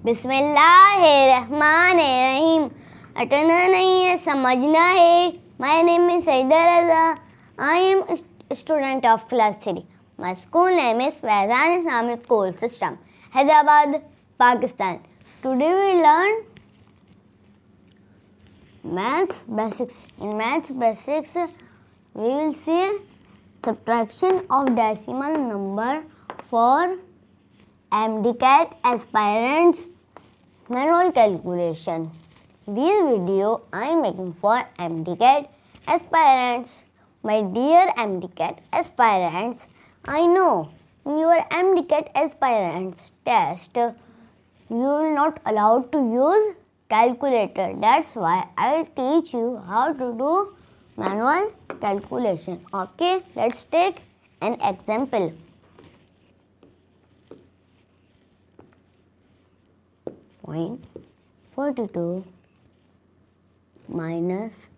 बिस्मिल्लाहिर्रहमानिर्रहीम। अटना नहीं है, समझना है। My name is Saida Raza. I am a student of class 3. My school name is Faizan Islamic School System, Hyderabad, Pakistan. Today we learn maths basics. In maths basics, we will see subtraction of decimal number for MDCAT aspirants manual calculation. This video I am making for MDCAT aspirants. My dear MDCAT aspirants, I know in your MDCAT aspirants test you will not allowed to use calculator. That's why I will teach you how to do manual calculation. Okay, let's take an example. Point 42 minus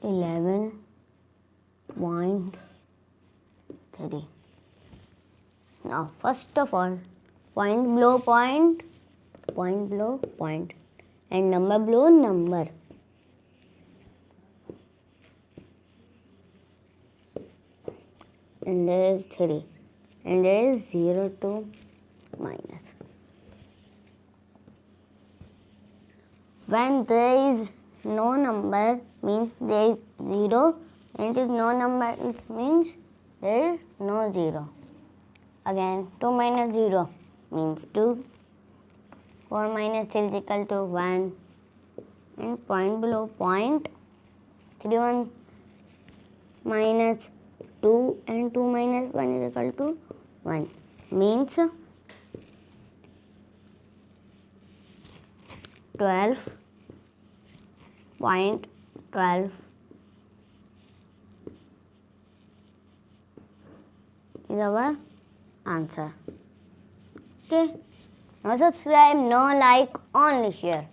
11.3. Now first of all, point below point, point below point, and number below number. And there is 3, and there is 0 to minus. When there is no number means there is 0, and it is no number, it means there is no 0. Again 2 minus 0 means 2. 4 minus 3 is equal to 1. And point below point, 3 1 minus 2 and 2 minus 1 is equal to 1. Means 12.12 is our answer. Okay. No subscribe, no like, only share.